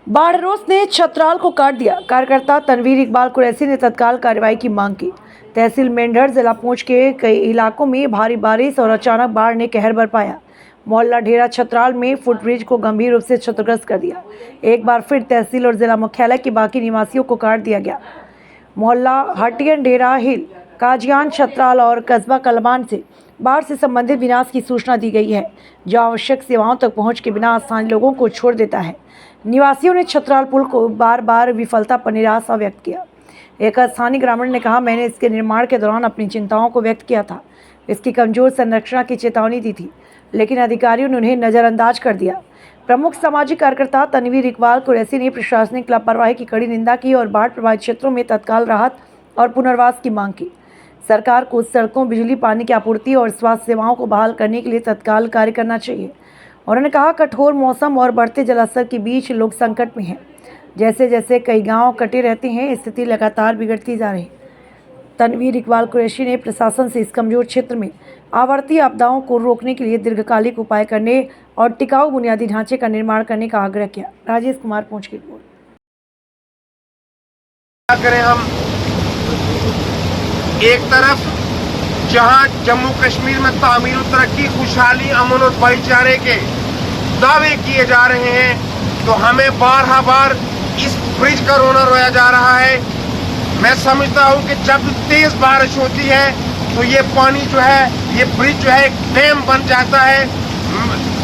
बाढ़रोस ने छतराल को काट दिया। कार्यकर्ता तनवीर इकबाल कुरैशी ने तत्काल कार्रवाई की मांग की। तहसील मेंढर जिला पुंछ के कई इलाकों में भारी बारिश और अचानक बाढ़ ने कहर बरपाया। मोहल्ला ढेरा छतराल में फुटब्रिज को गंभीर रूप से क्षतिग्रस्त कर दिया। एक बार फिर तहसील और जिला मुख्यालय के बाकी निवासियों को काट दिया गया। मोहल्ला हटियन ढेरा हिल काजियान छतराल और कस्बा कलमान से बाढ़ से संबंधित विनाश की सूचना दी गई है, जो आवश्यक सेवाओं तक पहुंच के बिना स्थानीय लोगों को छोड़ देता है। निवासियों ने छतराल पुल को बार बार विफलता पर निराशा व्यक्त किया। एक स्थानीय ग्रामीण ने कहा, मैंने इसके निर्माण के दौरान अपनी चिंताओं को व्यक्त किया था। इसकी कमजोर संरचना की चेतावनी दी थी, लेकिन अधिकारियों ने उन्हें नज़रअंदाज कर दिया। प्रमुख सामाजिक कार्यकर्ता तनवीर इकबाल कुरैशी ने प्रशासनिक लापरवाही की कड़ी निंदा की और बाढ़ प्रभावित क्षेत्रों में तत्काल राहत और पुनर्वास की मांग की। सरकार को सड़कों, बिजली, पानी की आपूर्ति और स्वास्थ्य सेवाओं को बहाल करने के लिए तत्काल कार्य करना चाहिए। उन्होंने कहा, कठोर मौसम और बढ़ते जलस्तर के बीच लोग संकट में हैं। जैसे जैसे कई गांव कटे रहते हैं, स्थिति लगातार बिगड़ती जा रही है। तनवीर इकबाल कुरैशी ने प्रशासन से इस कमजोर क्षेत्र में आवर्ती आपदाओं को रोकने के लिए दीर्घकालिक उपाय करने और टिकाऊ बुनियादी ढांचे का निर्माण करने का आग्रह किया। राजेश कुमार, पुंछ की रिपोर्ट। क्या करें हम? एक तरफ जहां जम्मू कश्मीर में तामीर, तरक्की, खुशहाली, अमन और भाईचारे के दावे किए जा रहे हैं, तो हमें बार इस ब्रिज का रोना रोया जा रहा है। मैं समझता हूं कि जब तेज बारिश होती है तो ये पानी जो है, ये ब्रिज जो है एक डैम बन जाता है।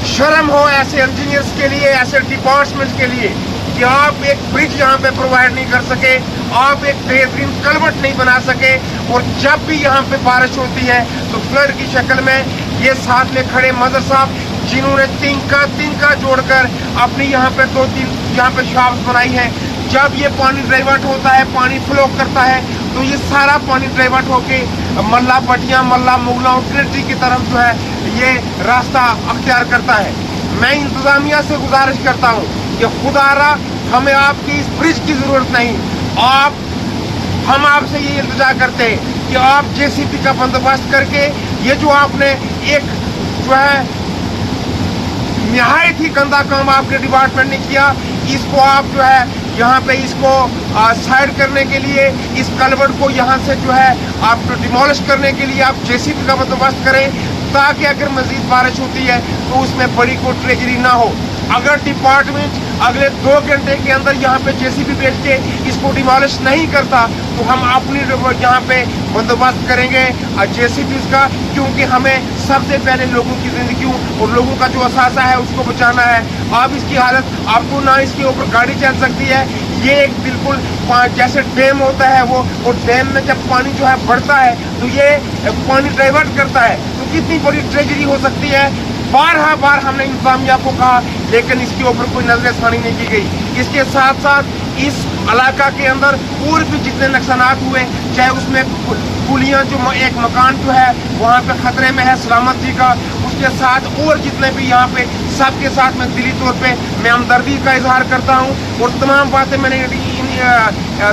शर्म हो ऐसे इंजीनियर्स के लिए, ऐसे डिपार्टमेंट्स के लिए कि आप एक ब्रिज यहाँ पे प्रोवाइड नहीं कर सके, आप एक बेहतरीन कलवर्ट नहीं बना सके। और जब भी यहाँ पे बारिश होती है तो फ्लड की शक्ल में ये साथ में खड़े मदर साहब, जिन्होंने तिनका जोड़कर अपनी यहाँ पे 2-3 यहाँ पे शॉप्स बनाई है, जब ये पानी डाइवर्ट होता है, पानी फ्लो करता है, तो ये सारा पानी डाइवर्ट होके मल्ला पटिया, मल्ला मुगला और ट्रिनिटी की तरफ जो है ये रास्ता अख्तियार करता है। मैं इंतजामिया से गुजारिश करता हूँ कि खुदारा हमें आपकी इस ब्रिज की जरूरत नहीं। हम आपसे ये इंतजार करते हैं कि आप जेसीबी का बंदोबस्त करके ये जो आपने एक जो है निहायत ही गंदा काम आपके डिपार्टमेंट ने किया, इसको आप जो है यहाँ पे इसको साइड करने के लिए, इस कलवर्ट को यहाँ से जो है आप डिमोलिश करने के लिए आप जेसीबी का बंदोबस्त करें, ताकि अगर मजीद बारिश होती है तो उसमें बड़ी कोई ट्रेजरी ना हो। अगर डिपार्टमेंट अगले 2 घंटे के अंदर यहाँ पे जेसीबी भेज के इसको डिमोलिश नहीं करता तो हम अपनी यहाँ पे बंदोबस्त करेंगे जेसीबी का, क्योंकि हमें सबसे पहले लोगों की जिंदगी और लोगों का जो असासा है उसको बचाना है। अब इसकी हालत, आपको ना इसके ऊपर गाड़ी चल सकती है। ये एक बिल्कुल जैसे डैम होता है वो, और डैम में जब पानी जो है बढ़ता है तो ये पानी डाइवर्ट करता है, तो कितनी बड़ी ट्रेजरी हो सकती है। बार हमने इंतजामिया को कहा, लेकिन इसके ऊपर कोई नजरसानी नहीं की गई। इसके साथ साथ इस इलाका के अंदर और भी जितने नुकसानात हुए, चाहे उसमें पुलियां, जो एक मकान जो है वहाँ पे खतरे में है सलामती का, उसके साथ और जितने भी यहाँ पे सबके साथ में दिली तौर पे मैं हमदर्दी का इजहार करता हूँ। और तमाम बातें मैंने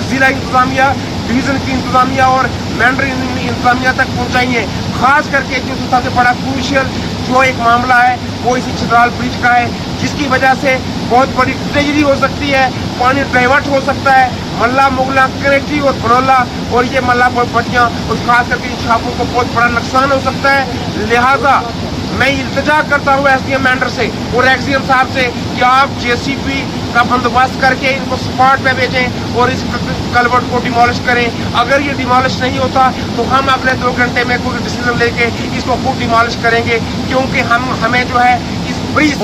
जिला इंतजामिया, डिवीज़न की इंतजामिया और मेंढर इंतजामिया तक पहुँचाई है। खास करके जो सबसे बड़ा क्रूशियल जो एक मामला है वो इसी छतराल ब्रिज का है, जिसकी वजह से बहुत बड़ी ट्रेजरी हो सकती है, पानी डाइवर्ट हो सकता है। मल्ला मुगला, कनेक्टी और बरौला और ये मल्ला पटियाँ और खास करके इन छापों को बहुत बड़ा नुकसान हो सकता है। लिहाजा मैं इल्तिजा करता हूँ एसडीएम मेंढर से और एक्सडीएम साहब से कि आप जेसीबी का बंदोबस्त करके इनको स्पॉट पे भेजें और इस कलवर्ट को डिमोलिश करें। अगर ये डिमोलिश नहीं होता तो हम अगले 2 घंटे में कोई डिसीजन लेके इसको खुद डिमोलिश करेंगे, क्योंकि हमें जो है इस ब्रिज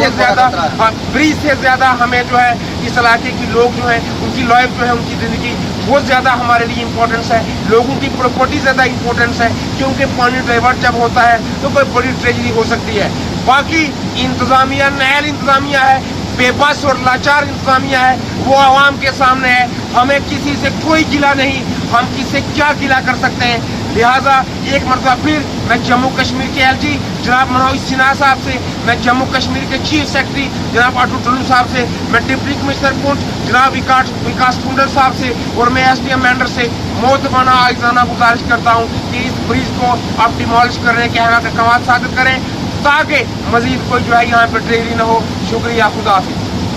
से ज्यादा हमें जो है इस इलाके के लोग जो है उनकी लाइफ जो है, उनकी जिंदगी बहुत ज़्यादा हमारे लिए इम्पोर्टेंस है। लोगों की प्रॉपर्टी ज़्यादा इम्पोर्टेंस है, क्योंकि पानी डाइवर्ट जब होता है तो कोई बड़ी ट्रेजरी हो सकती है। बाकी इंतजामिया नायल इंतजामिया है, बेबस और लाचार इंतजामिया है, वो आवाम के सामने है। हमें किसी से कोई गिला नहीं, हम किससे क्या गिला कर सकते हैं। लिहाजा एक मरतबा फिर मैं जम्मू कश्मीर के एलजी जनाब मनोज सिन्हा साहब से, मैं जम्मू कश्मीर के चीफ सेक्रेटरी जनाब अटू टुल्लू साहब से, मैं डिप्टी कमिश्नर पुंछ जनाब विकास टुंडल साहब से और मैं एसडीएम मेंढर से मोहतबाना आइजाना गुजारिश करता हूँ कि इस ब्रिज को आप डिमोलिश करने के हक साबित करें, ताकि मजीद कोई जो है यहाँ पर ट्रेजरी न हो। शुक्रिया, खुदा हाफिज़।